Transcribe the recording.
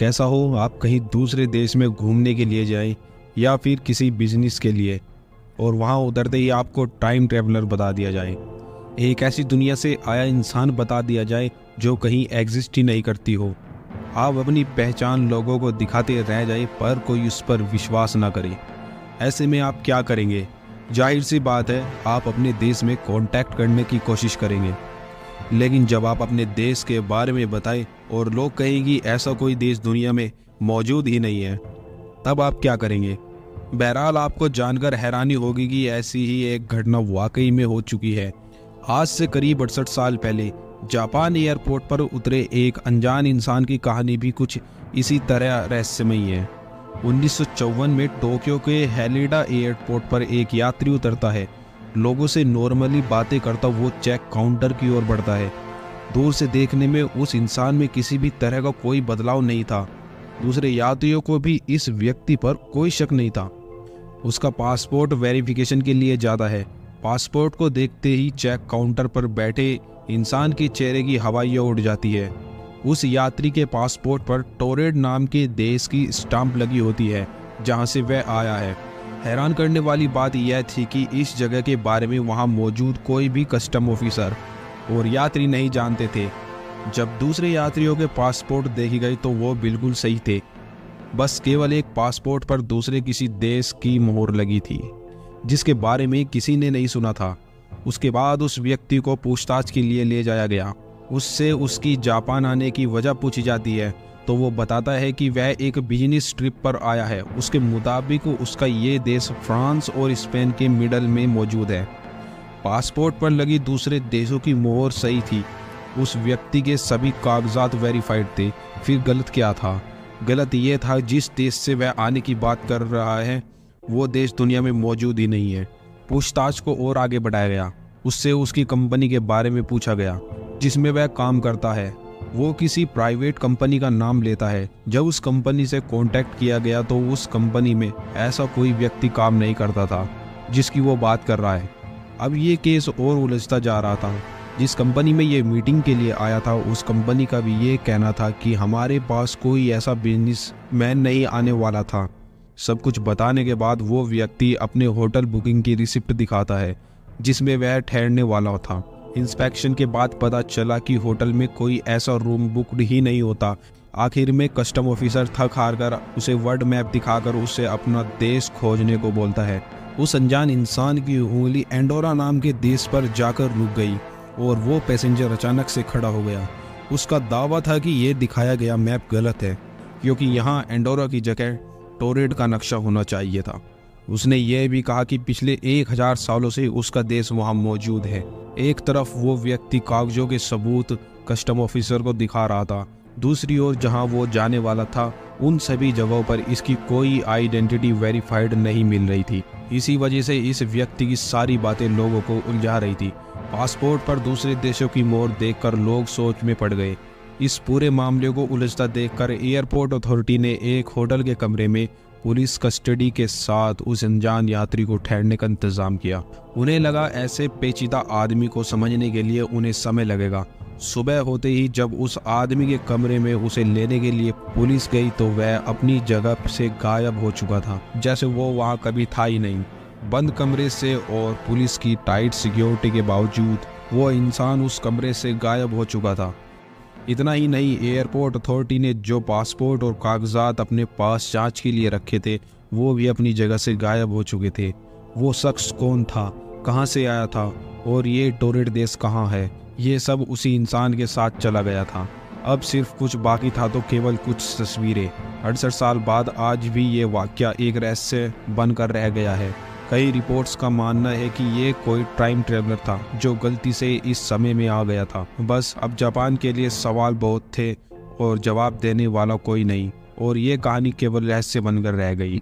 कैसा हो, आप कहीं दूसरे देश में घूमने के लिए जाएं या फिर किसी बिजनेस के लिए, और वहां उतरते ही आपको टाइम ट्रेवलर बता दिया जाए, एक ऐसी दुनिया से आया इंसान बता दिया जाए जो कहीं एग्जिस्ट ही नहीं करती हो। आप अपनी पहचान लोगों को दिखाते रह जाए पर कोई उस पर विश्वास ना करे। ऐसे में आप क्या करेंगे? जाहिर सी बात है, आप अपने देश में कांटेक्ट करने की कोशिश करेंगे। लेकिन जब आप अपने देश के बारे में बताएं और लोग कहें कि ऐसा कोई देश दुनिया में मौजूद ही नहीं है, तब आप क्या करेंगे? बहरहाल, आपको जानकर हैरानी होगी कि ऐसी ही एक घटना वाकई में हो चुकी है। आज से करीब 68 साल पहले जापान एयरपोर्ट पर उतरे एक अनजान इंसान की कहानी भी कुछ इसी तरह रहस्यमयी है। 1954 में टोक्यो के हेलिडा एयरपोर्ट पर एक यात्री उतरता है। लोगों से नॉर्मली बातें करता वो चेक काउंटर की ओर बढ़ता है। दूर से देखने में उस इंसान में किसी भी तरह का कोई बदलाव नहीं था। दूसरे यात्रियों को भी इस व्यक्ति पर कोई शक नहीं था। उसका पासपोर्ट वेरिफिकेशन के लिए जाता है। पासपोर्ट को देखते ही चेक काउंटर पर बैठे इंसान के चेहरे की हवाइयाँ उड़ जाती है। उस यात्री के पासपोर्ट पर टोरेड नाम के देश की स्टाम्प लगी होती है जहां से वह आया है। हैरान करने वाली बात यह थी कि इस जगह के बारे में वहां मौजूद कोई भी कस्टम ऑफिसर और यात्री नहीं जानते थे। जब दूसरे यात्रियों के पासपोर्ट देखे गए तो वो बिल्कुल सही थे, बस केवल एक पासपोर्ट पर दूसरे किसी देश की मोहर लगी थी जिसके बारे में किसी ने नहीं सुना था। उसके बाद उस व्यक्ति को पूछताछ के लिए ले जाया गया। उससे उसकी जापान आने की वजह पूछी जाती है तो वो बताता है कि वह एक बिजनेस ट्रिप पर आया है। उसके मुताबिक उसका ये देश फ्रांस और स्पेन के मिडल में मौजूद है। पासपोर्ट पर लगी दूसरे देशों की मोहर सही थी। उस व्यक्ति के सभी कागजात वेरीफाइड थे। फिर गलत क्या था? गलत ये था जिस देश से वह आने की बात कर रहा है वो देश दुनिया में मौजूद ही नहीं है। पूछताछ को और आगे बढ़ाया गया। उससे उसकी कंपनी के बारे में पूछा गया जिसमें वह काम करता है। वो किसी प्राइवेट कंपनी का नाम लेता है। जब उस कंपनी से कांटेक्ट किया गया तो उस कंपनी में ऐसा कोई व्यक्ति काम नहीं करता था जिसकी वो बात कर रहा है। अब ये केस और उलझता जा रहा था। जिस कंपनी में ये मीटिंग के लिए आया था उस कंपनी का भी ये कहना था कि हमारे पास कोई ऐसा बिजनेस मैन नहीं आने वाला था। सब कुछ बताने के बाद वो व्यक्ति अपने होटल बुकिंग की रिसिप्ट दिखाता है जिसमें वह ठहरने वाला था। इंस्पेक्शन के बाद पता चला कि होटल में कोई ऐसा रूम बुकड ही नहीं होता। आखिर में कस्टम ऑफिसर थक हार कर उसे वर्ल्ड मैप दिखाकर उससे अपना देश खोजने को बोलता है। उस अनजान इंसान की उंगली एंडोरा नाम के देश पर जाकर रुक गई और वो पैसेंजर अचानक से खड़ा हो गया। उसका दावा था कि ये दिखाया गया मैप गलत है क्योंकि यहाँ एंडोरा की जगह टोरेड का नक्शा होना चाहिए था। उसने यह भी कहा कि पिछले 1000 सालों से उसका देश वहां मौजूद है। एक तरफ वो व्यक्ति कागजों के सबूत कस्टम ऑफिसर को दिखा रहा था, दूसरी ओर जहां वो जाने वाला था उन सभी जगहों पर इसकी कोई आइडेंटिटी वेरीफाइड नहीं मिल रही थी। इसी वजह से इस व्यक्ति की सारी बातें लोगों को उलझा रही थी। पासपोर्ट पर दूसरे देशों की मोहर देखकर लोग सोच में पड़ गए। इस पूरे मामले को उलझता देखकर एयरपोर्ट अथॉरिटी ने एक होटल के कमरे में पुलिस कस्टडी के साथ उस अनजान यात्री को ठहरने का इंतजाम किया। उन्हें लगा ऐसे पेचीदा आदमी को समझने के लिए उन्हें समय लगेगा। सुबह होते ही जब उस आदमी के कमरे में उसे लेने के लिए पुलिस गई तो वह अपनी जगह से गायब हो चुका था, जैसे वो वहां कभी था ही नहीं। बंद कमरे से और पुलिस की टाइट सिक्योरिटी के बावजूद वो इंसान उस कमरे से गायब हो चुका था। इतना ही नहीं, एयरपोर्ट अथॉरिटी ने जो पासपोर्ट और कागजात अपने पास जांच के लिए रखे थे वो भी अपनी जगह से गायब हो चुके थे। वो शख्स कौन था, कहां से आया था और ये टोरेड देश कहां है, ये सब उसी इंसान के साथ चला गया था। अब सिर्फ कुछ बाकी था तो केवल कुछ तस्वीरें। 68 साल बाद आज भी ये वाकया एक रहस्य बनकर रह गया है। कई रिपोर्ट्स का मानना है कि ये कोई टाइम ट्रेवलर था जो गलती से इस समय में आ गया था। बस अब जापान के लिए सवाल बहुत थे और जवाब देने वाला कोई नहीं, और ये कहानी केवल रहस्य बनकर रह गई।